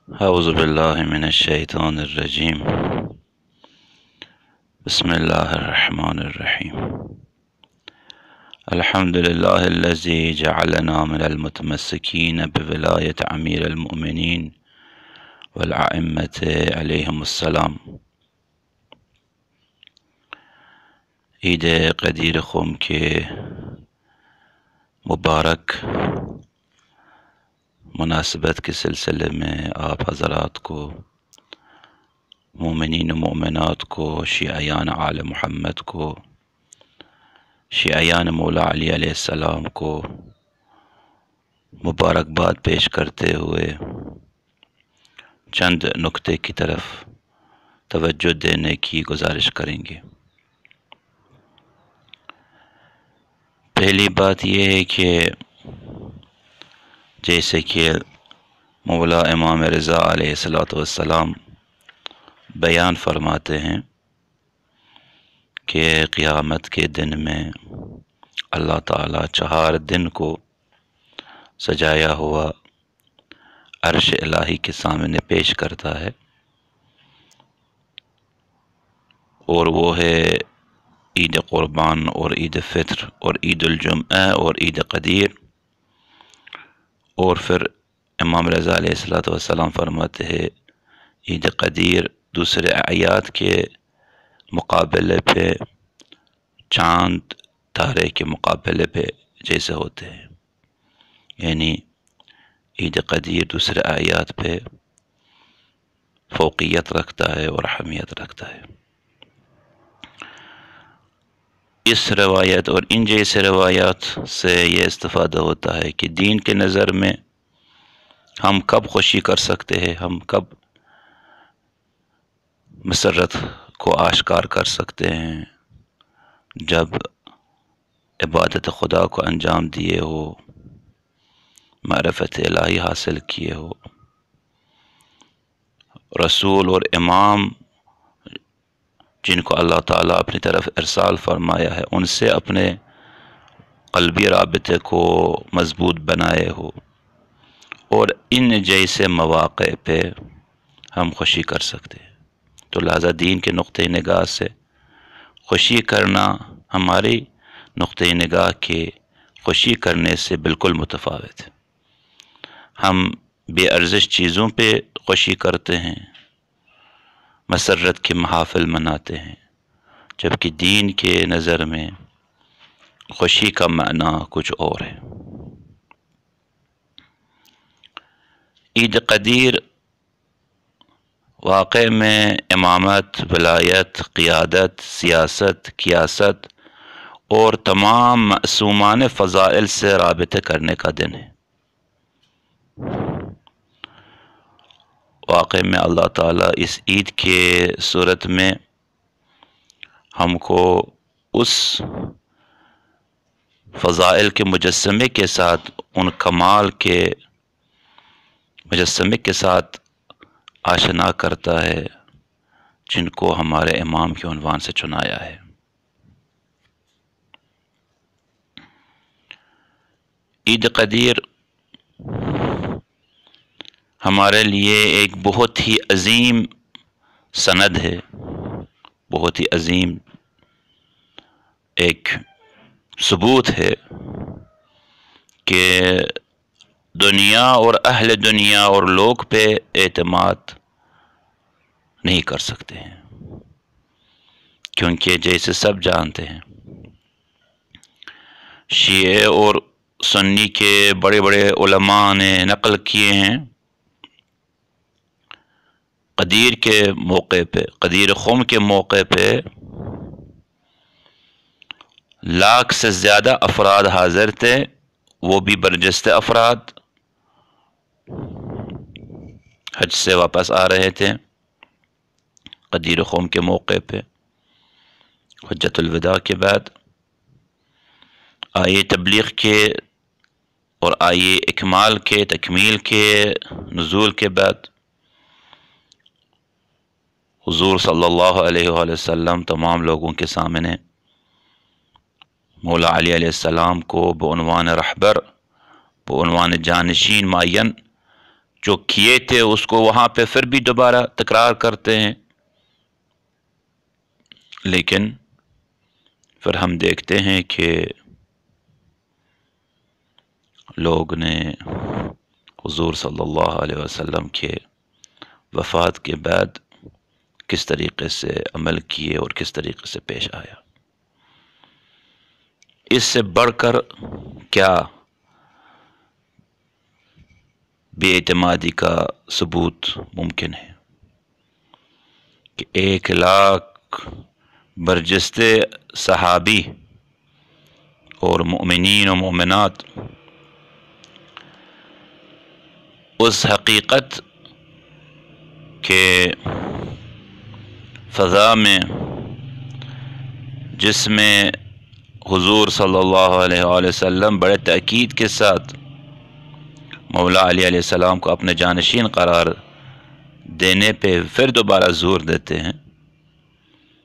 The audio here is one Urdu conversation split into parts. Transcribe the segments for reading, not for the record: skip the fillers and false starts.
اعوذ باللہ من الشیطان الرجیم بسم اللہ الرحمن الرحیم الحمد للہ الذی جعلنا من المتمسکین بولایت امیر المؤمنین والائمۃ علیہم السلام۔ عید قدیر خم کے مبارک مناسبت کے سلسلے میں آپ حضرات کو، مومنین و مومنات کو، شیعیان آل محمد کو، شیعیان مولا علی علیہ السلام کو مبارکباد پیش کرتے ہوئے چند نکتے کی طرف توجہ دینے کی گزارش کریں گے۔ پہلی بات یہ ہے کہ جیسے کہ مولا امام رضا علیہ السلام بیان فرماتے ہیں کہ قیامت کے دن میں اللہ تعالیٰ 4 دن کو سجایا ہوا عرش الہی کے سامنے پیش کرتا ہے، اور وہ ہے عید قربان اور عید فطر اور عید الجمعہ اور عید قدیر۔ اور پھر امام رضا علیہ السلام فرماتے ہیں عید قدیر دوسرے اعیاد کے مقابلے پہ چاند تارے کے مقابلے پہ جیسے ہوتے ہیں، یعنی عید قدیر دوسرے اعیاد پہ فوقیت رکھتا ہے اور اہمیت رکھتا ہے۔ اس روایت اور ان جیسے روایات سے یہ استفادہ ہوتا ہے کہ دین کے نظر میں ہم کب خوشی کر سکتے ہیں، ہم کب مسرت کو آشکار کر سکتے ہیں، جب عبادت خدا کو انجام دیے ہو، معرفت الہی حاصل کیے ہو، رسول اور امام جن کو اللہ تعالیٰ اپنی طرف ارسال فرمایا ہے ان سے اپنے قلبی رابطے کو مضبوط بنائے ہو، اور ان جیسے مواقع پہ ہم خوشی کر سکتے ہیں۔ تو لہذا دین کے نقطۂ نگاہ سے خوشی کرنا ہماری نقطۂ نگاہ کے خوشی کرنے سے بالکل متفاوت ہے۔ ہم بے ارزش چیزوں پہ خوشی کرتے ہیں، مسرت کے محافل مناتے ہیں، جبکہ دین کے نظر میں خوشی کا معنی کچھ اور ہے۔ عید قدیر واقع میں امامت، ولایت، قیادت، سیاست، کیاست اور تمام معصومان فضائل سے رابطے کرنے کا دن ہے۔ واقع میں اللہ تعالیٰ اس عید کے صورت میں ہم کو اس فضائل کے مجسمے کے ساتھ، ان کمال کے مجسمے کے ساتھ آشنا کرتا ہے جن کو ہمارے امام کے عنوان سے چنایا ہے۔ عید قدیر ہمارے لیے ایک بہت ہی عظیم سند ہے، بہت ہی عظیم ایک ثبوت ہے کہ دنیا اور اہل دنیا اور لوگ پہ اعتماد نہیں کر سکتے ہیں، کیونکہ جیسے سب جانتے ہیں شیعہ اور سنی کے بڑے بڑے علماء نے نقل کیے ہیں قدیر کے موقع پہ، قدیر خم کے موقع پہ 1,00,000 سے زیادہ افراد حاضر تھے، وہ بھی برجستہ افراد حج سے واپس آ رہے تھے قدیر خم کے موقع پہ، حجۃ الوداع کے بعد آئے تبلیغ کے اور آئے اکمال کے، تکمیل کے نزول کے بعد حضور صلی اللہ علیہ وآلہ وسلم تمام لوگوں کے سامنے مولا علی علیہ السلام کو بعنوان رہبر، بعنوان جانشین معین جو کیے تھے اس کو وہاں پہ پھر بھی دوبارہ تکرار کرتے ہیں، لیکن پھر ہم دیکھتے ہیں کہ لوگ نے حضور صلی اللہ علیہ وسلم کے وفات کے بعد کس طریقے سے عمل کیے اور کس طریقے سے پیش آیا۔ اس سے بڑھ کر کیا بے اعتمادی کا ثبوت ممکن ہے کہ 1,00,000 برجستے صحابی اور مؤمنین و مؤمنات اس حقیقت کے فضا میں جس میں حضور صلی اللہ علیہ وآلہ وسلم بڑے تاکید کے ساتھ مولا علی علیہ السلام کو اپنے جانشین قرار دینے پہ پھر دوبارہ زور دیتے ہیں،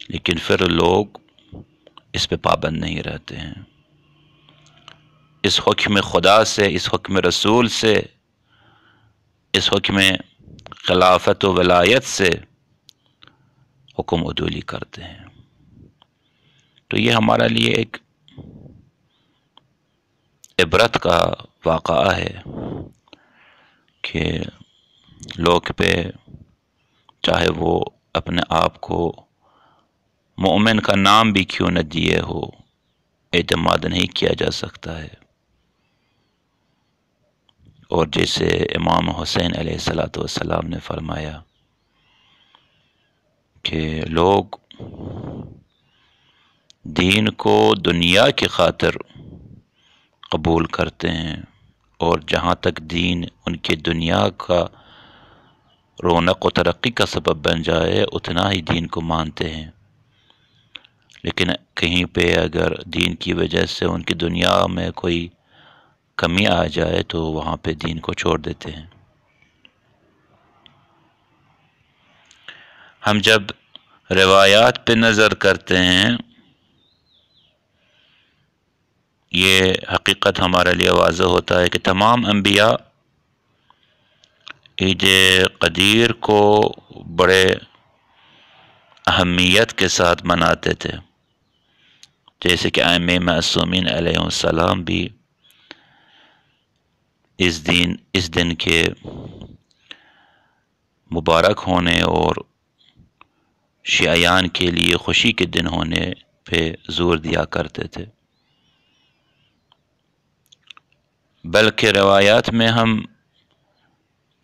لیکن پھر لوگ اس پہ پابند نہیں رہتے ہیں، اس حکم خدا سے، اس حکم رسول سے، اس حکم خلافت و ولایت سے حکم عدولی کرتے ہیں۔ تو یہ ہمارے لیے ایک عبرت کا واقعہ ہے کہ لوگ پہ چاہے وہ اپنے آپ کو مومن کا نام بھی کیوں نہ دیے ہو اعتماد نہیں کیا جا سکتا ہے۔ اور جیسے امام حسین علیہ السلام نے فرمایا کہ لوگ دین کو دنیا کی خاطر قبول کرتے ہیں، اور جہاں تک دین ان کے دنیا کا رونق و ترقی کا سبب بن جائے اتنا ہی دین کو مانتے ہیں، لیکن کہیں پہ اگر دین کی وجہ سے ان کی دنیا میں کوئی کمی آ جائے تو وہاں پہ دین کو چھوڑ دیتے ہیں۔ ہم جب روایات پہ نظر کرتے ہیں یہ حقیقت ہمارے لیے واضح ہوتا ہے کہ تمام انبیاء عید قدیر کو بڑے اہمیت کے ساتھ مناتے تھے، جیسے کہ ائمہ معصومین علیہ السلام بھی اس دن کے مبارک ہونے اور شیعیان کے لیے خوشی کے دن ہونے پہ زور دیا کرتے تھے۔ بلکہ روایات میں ہم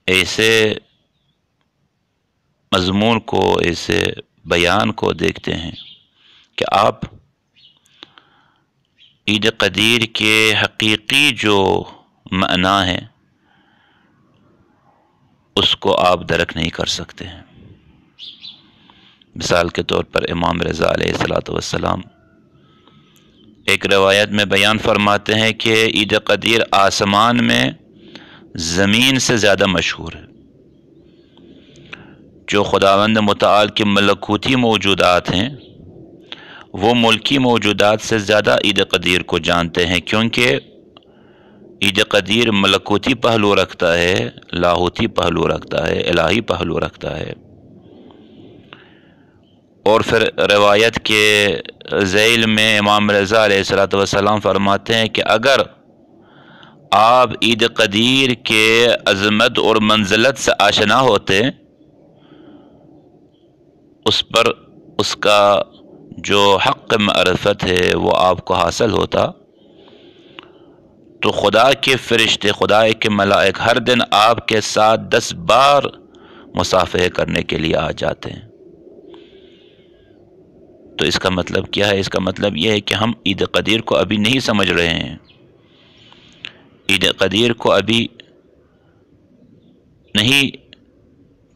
ایسے مضمون کو، ایسے بیان کو دیکھتے ہیں کہ آپ عید قدیر کے حقیقی جو معنی ہے اس کو آپ درک نہیں کر سکتے ہیں۔ مثال کے طور پر امام رضا علیہ السلام ایک روایت میں بیان فرماتے ہیں کہ عید قدیر آسمان میں زمین سے زیادہ مشہور ہے۔ جو خداوند متعال کے ملکوتی موجودات ہیں وہ ملکی موجودات سے زیادہ عید قدیر کو جانتے ہیں، کیونکہ عید قدیر ملکوتی پہلو رکھتا ہے، لاہوتی پہلو رکھتا ہے، الہی پہلو رکھتا ہے۔ اور پھر روایت کے ذیل میں امام رضا علیہ السلام فرماتے ہیں کہ اگر آپ عید قدیر کے عظمت اور منزلت سے آشنا ہوتے، اس پر اس کا جو حق معرفت ہے وہ آپ کو حاصل ہوتا، تو خدا کے فرشتے، خدا کے ملائک ہر دن آپ کے ساتھ 10 بار مصافحہ کرنے کے لیے آ جاتے ہیں۔ تو اس کا مطلب کیا ہے؟ اس کا مطلب یہ ہے کہ ہم عید قدیر کو ابھی نہیں سمجھ رہے ہیں، عید قدیر کو ابھی نہیں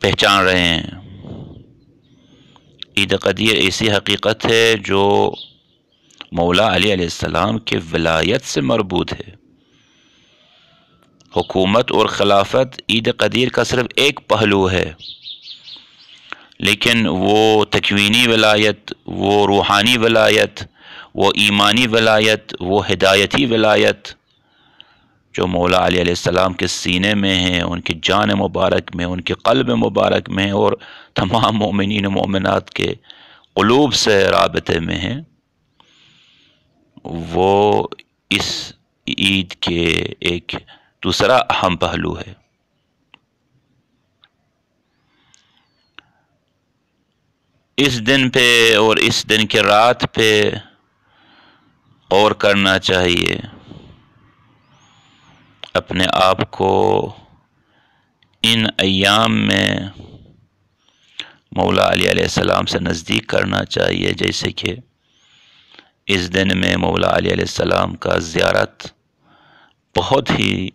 پہچان رہے ہیں۔ عید قدیر ایسی حقیقت ہے جو مولا علی علیہ السلام کے ولایت سے مربوط ہے۔ حکومت اور خلافت عید قدیر کا صرف ایک پہلو ہے، لیکن وہ تکوینی ولایت، وہ روحانی ولایت، وہ ایمانی ولایت، وہ ہدایتی ولایت جو مولا علی علیہ السلام کے سینے میں ہیں، ان کی جان مبارک میں، ان کے قلب مبارک میں، اور تمام مومنین و مومنات کے قلوب سے رابطے میں ہیں، وہ اس عید کے ایک دوسرا اہم پہلو ہے۔ اس دن پہ اور اس دن کے رات پہ اور کرنا چاہیے، اپنے آپ کو ان ایام میں مولا علی علیہ السلام سے نزدیک کرنا چاہیے، جیسے کہ اس دن میں مولا علی علیہ السلام کا زیارت بہت ہی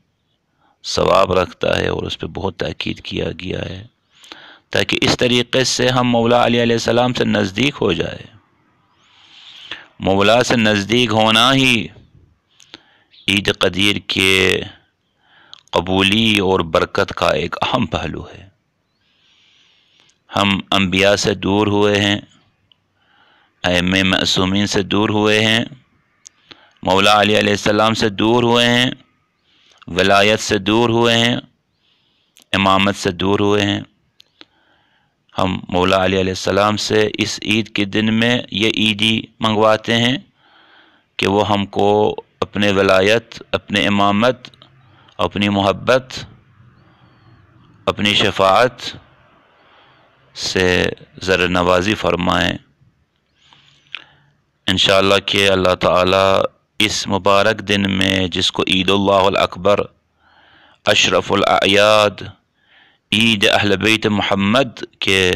ثواب رکھتا ہے، اور اس پہ بہت تاکید کیا گیا ہے، تاکہ اس طریقے سے ہم مولا علی علیہ السلام سے نزدیک ہو جائے۔ مولا سے نزدیک ہونا ہی عید قدیر کے قبولی اور برکت کا ایک اہم پہلو ہے۔ ہم انبیاء سے دور ہوئے ہیں، ائمہ معصومین سے دور ہوئے ہیں، مولا علی علیہ السلام سے دور ہوئے ہیں، ولایت سے دور ہوئے ہیں، امامت سے دور ہوئے ہیں۔ ہم مولا علی علیہ السلام سے اس عید کے دن میں یہ عیدی منگواتے ہیں کہ وہ ہم کو اپنے ولایت، اپنے امامت، اپنی محبت، اپنی شفاعت سے زر نوازی فرمائیں۔ انشاءاللہ کہ اللہ تعالیٰ اس مبارک دن میں، جس کو عید اللہ الاکبر، اشرف الاعیاد، عید اہل بیت محمد کے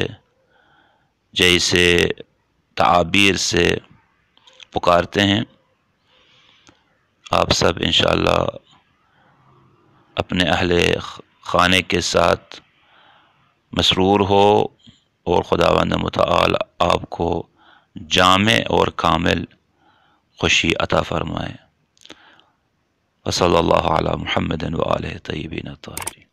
جیسے تعابیر سے پکارتے ہیں، آپ سب انشاءاللہ اپنے اہل خانے کے ساتھ مسرور ہو، اور خداوند متعال آپ کو جامع اور کامل خوشی عطا فرمائے۔ وصلی اللہ علی محمد و آلہ طیبین الطاہرین۔